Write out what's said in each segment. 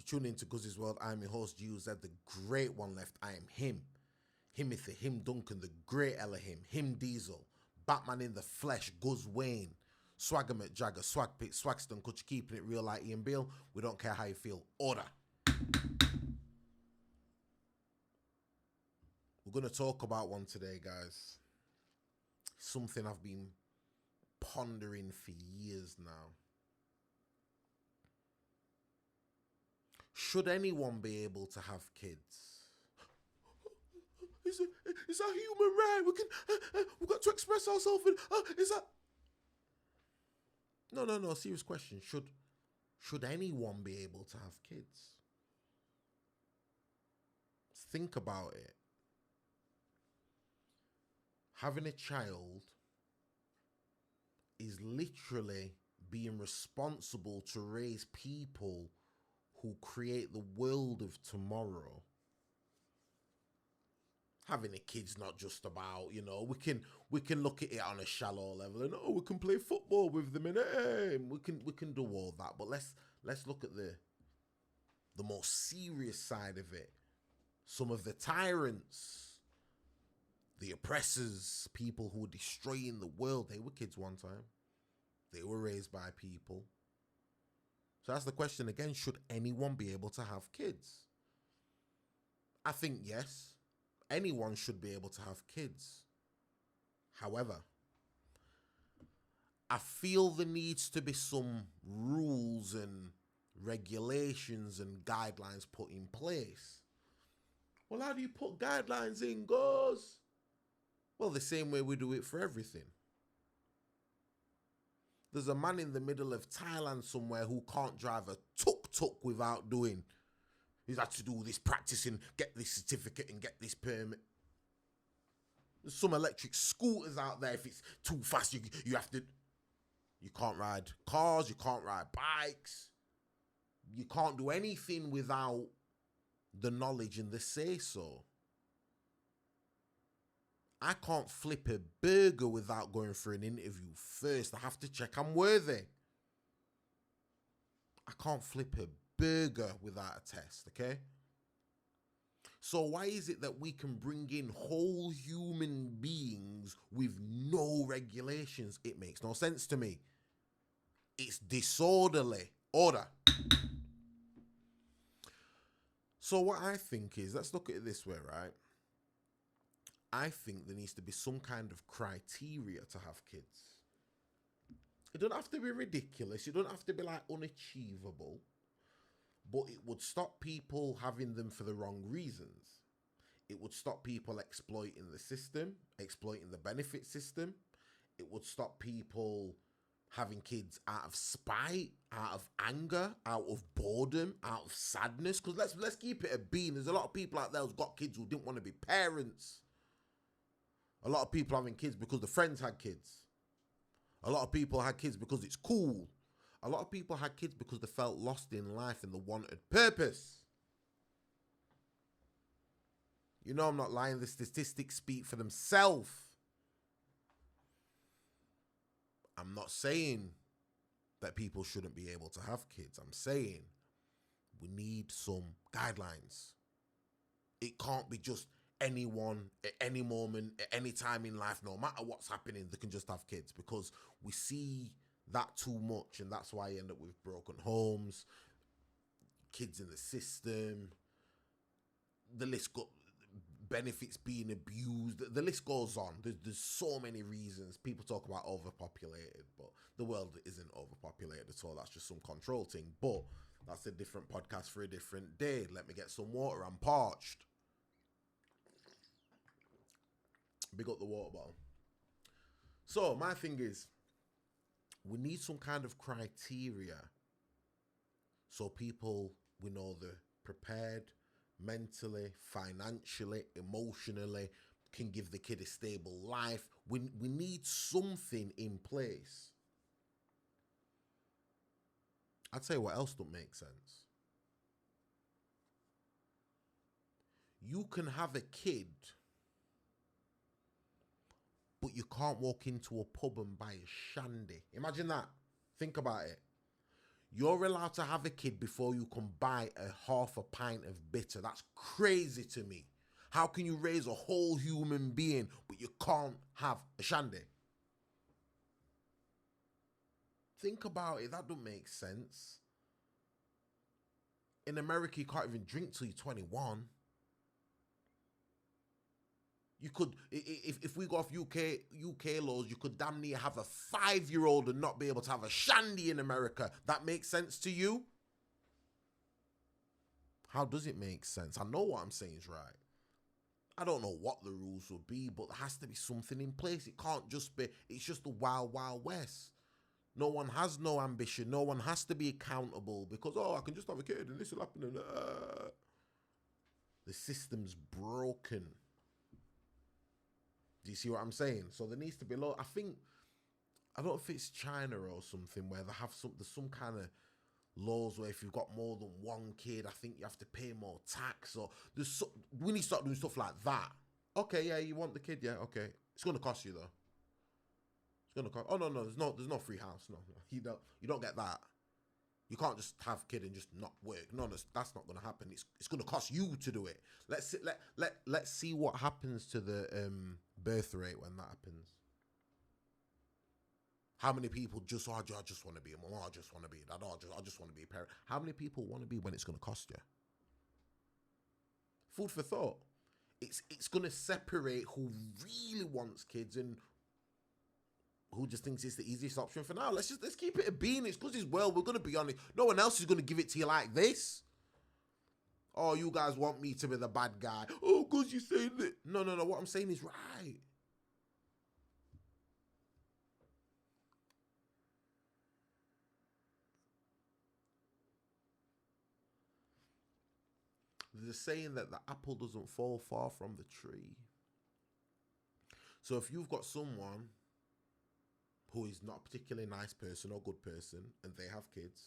You tune into Guzzi's World. I'm your host, GuzzisWorldOfficial, the great one left. I am him. Himothy, him Duncan, the great Elohim, him Diesel, Batman in the flesh, Guz Wayne, Swagger McJagger, Swag Pit, Swagston, Kutch, keeping it real like Ian Beale. We don't care how you feel. Order. We're going to talk about one today, guys. Something I've been pondering for years now. Should anyone be able to have kids? Is that human right? We've got to express ourselves. Is that? No. Serious question. Should anyone be able to have kids? Think about it. Having a child is literally being responsible to raise people who create the world of tomorrow. Having a kid's not just about, we can look at it on a shallow level and we can play football with them and we can do all that. But let's look at the more serious side of it. Some of the tyrants, the oppressors, people who were destroying the world, they were kids one time. They were raised by people. So that's the question again, should anyone be able to have kids? I think yes, anyone should be able to have kids. However, I feel there needs to be some rules and regulations and guidelines put in place. Well, how do you put guidelines in, Guz? Well, the same way we do it for everything. There's a man in the middle of Thailand somewhere who can't drive a tuk-tuk without doing. He's had to do this practicing, get this certificate and get this permit. There's some electric scooters out there. If it's too fast, you have to. You can't ride cars, you can't ride bikes. You can't do anything without the knowledge and the say-so. I can't flip a burger without going for an interview first. I have to check I'm worthy. I can't flip a burger without a test, okay? So why is it that we can bring in whole human beings with no regulations? It makes no sense to me. It's disorderly. Order. So what I think is, let's look at it this way, right? I think there needs to be some kind of criteria to have kids. It don't have to be ridiculous. It don't have to be like unachievable. But it would stop people having them for the wrong reasons. It would stop people exploiting the system, exploiting the benefit system. It would stop people having kids out of spite, out of anger, out of boredom, out of sadness. Because let's keep it a bean. There's a lot of people out there who's got kids who didn't want to be parents. A lot of people having kids because the friends had kids. A lot of people had kids because it's cool. A lot of people had kids because they felt lost in life and they wanted purpose. You know I'm not lying. The statistics speak for themselves. I'm not saying that people shouldn't be able to have kids. I'm saying we need some guidelines. It can't be just anyone at any moment, at any time in life, no matter what's happening, they can just have kids, because we see that too much, and that's why you end up with broken homes, kids in the system, the list got benefits being abused, the list goes on. There's so many reasons. People talk about overpopulated, but the world isn't overpopulated at all. That's just some control thing, but that's a different podcast for a different day. Let me get some water, I'm parched. Big up the water bottle. So my thing is, we need some kind of criteria so people, we know, they're prepared mentally, financially, emotionally, can give the kid a stable life. We need something in place. I'll tell you what else don't make sense. You can have a kid, but you can't walk into a pub and buy a shandy. Imagine that. Think about it. You're allowed to have a kid before you can buy a half a pint of bitter. That's crazy to me. How can you raise a whole human being, but you can't have a shandy? Think about it. That don't make sense. In America, you can't even drink till you're 21. You could, if we go off UK laws, you could damn near have a 5-year-old and not be able to have a shandy in America. That makes sense to you? How does it make sense? I know what I'm saying is right. I don't know what the rules will be, but there has to be something in place. It can't just be, it's just the wild, wild west. No one has no ambition. No one has to be accountable because, oh, I can just have a kid and this will happen. And, the system's broken. Do you see what I'm saying? So there needs to be I don't know if it's China or something where they have there's some kind of laws where if you've got more than one kid, I think you have to pay more tax, or we need to start doing stuff like that. Okay, yeah, you want the kid, yeah, okay. It's gonna cost you though. It's gonna cost. Oh no, there's no free house. No, you don't get that. You can't just have a kid and just not work. No, that's not gonna happen. It's gonna cost you to do it. Let's see what happens to the birth rate when that happens. How many people I just want to be a mom, I just want to be a dad, I just want to be a parent. How many people want to be when it's going to cost you? Food for thought. It's going to separate who really wants kids and who just thinks it's the easiest option for now. Let's keep it a bean. It's because we're going to be honest. No one else is going to give it to you like this. Oh, you guys want me to be the bad guy. Oh, because you're saying that. No. What I'm saying is right. They're saying that the apple doesn't fall far from the tree. So if you've got someone who is not a particularly nice person or good person and they have kids,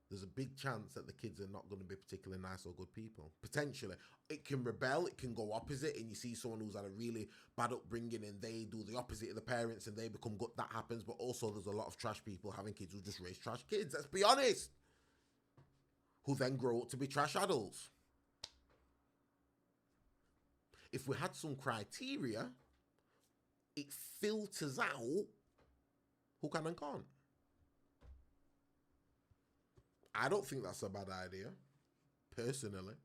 there's a big chance that the kids are not going to be particularly nice or good people. Potentially. It can rebel, it can go opposite, and you see someone who's had a really bad upbringing and they do the opposite of the parents and they become good. That happens, but also there's a lot of trash people having kids who just raise trash kids. Let's be honest. Who then grow up to be trash adults. If we had some criteria, it filters out who can and can't. I don't think that's a bad idea, personally.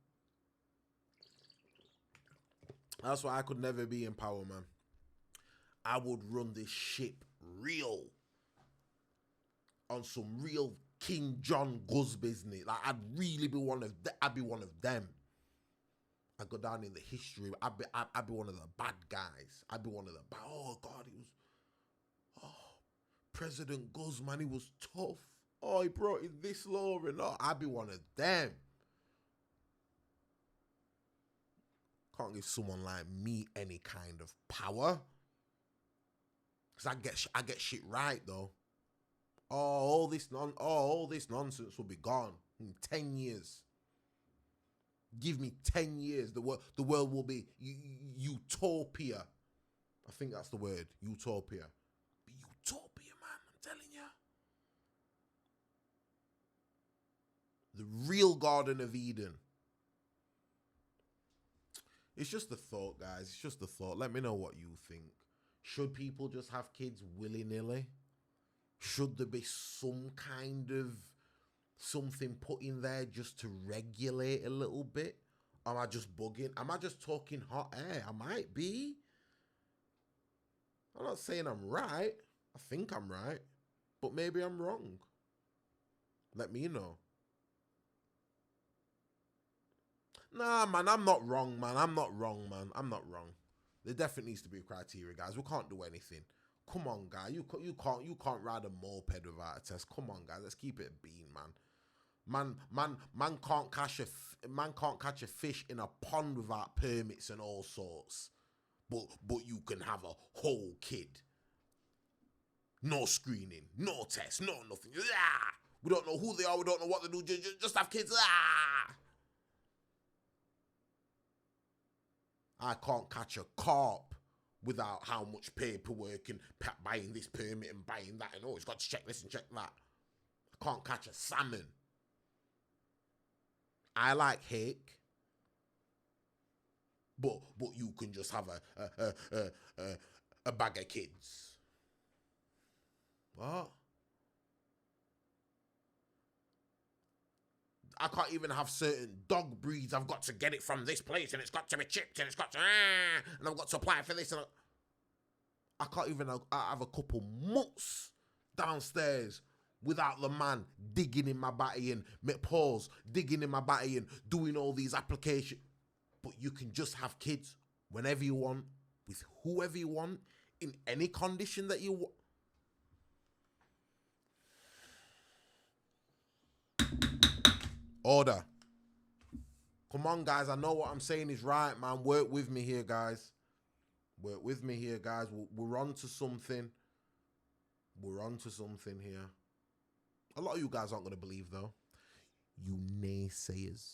That's why I could never be in power, man. I would run this ship real, on some real King John Guzzi business. Like I'd really be one of them. I'd go down in the history. I'd be one of the bad guys. I'd be one of the bad. Oh God, President Guzzi, man, he was tough. Oh, he brought in this law and all. I'd be one of them. Can't give someone like me any kind of power. Cause I get shit right though. All this nonsense will be gone in 10 years. Give me 10 years. The world will be utopia. I think that's the word. Utopia. Be utopia, man. I'm telling you. The real Garden of Eden. It's just a thought, guys. It's just a thought. Let me know what you think. Should people just have kids willy-nilly? Should there be some kind of something put in there just to regulate a little bit? Am I just bugging? Am I just talking hot air? I might be. I'm not saying I'm right. I think I'm right. But maybe I'm wrong. Let me know. Nah, man, I'm not wrong, man. I'm not wrong. There definitely needs to be a criteria, guys. We can't do anything. Come on, guy. You can't ride a moped without a test. Come on, guys. Let's keep it a bean, man. Man can't catch a fish in a pond without permits and all sorts. But you can have a whole kid. No screening, no test, no nothing. Ah! We don't know who they are. We don't know what they do. Just have kids. Ah! I can't catch a carp without how much paperwork and buying this permit and buying that and it's got to check this and check that. I can't catch a salmon. I like hake, but you can just have a bag of kids. What? I can't even have certain dog breeds. I've got to get it from this place, and it's got to be chipped, and it's got to, and I've got to apply for this. And I can't even have a couple mutts downstairs without the man digging in my batty and pause, digging in my batty and doing all these applications. But you can just have kids whenever you want, with whoever you want, in any condition that you want. Order. Come on, guys. I know what I'm saying is right, man. Work with me here, guys. Work with me here, guys. We're on to something. We're on to something here. A lot of you guys aren't going to believe, though. You naysayers.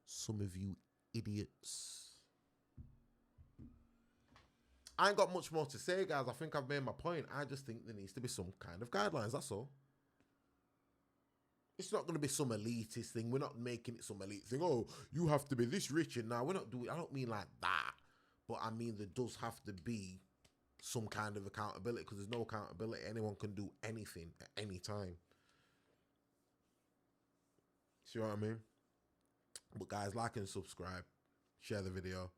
Some of you idiots. I ain't got much more to say, guys. I think I've made my point. I just think there needs to be some kind of guidelines. That's all. It's not going to be some elitist thing. We're not making it some elite thing. Oh, you have to be this rich. And now we're not doing, I don't mean like that. But I mean, there does have to be some kind of accountability, because there's no accountability. Anyone can do anything at any time. See what I mean? But guys, like and subscribe. Share the video.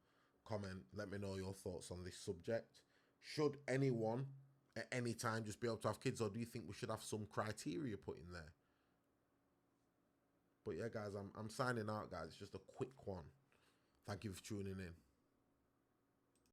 Comment. Let me know your thoughts on this subject. Should anyone at any time just be able to have kids, or do you think we should have some criteria put in there? But yeah, guys, I'm signing out, guys. It's just a quick one. Thank you for tuning in.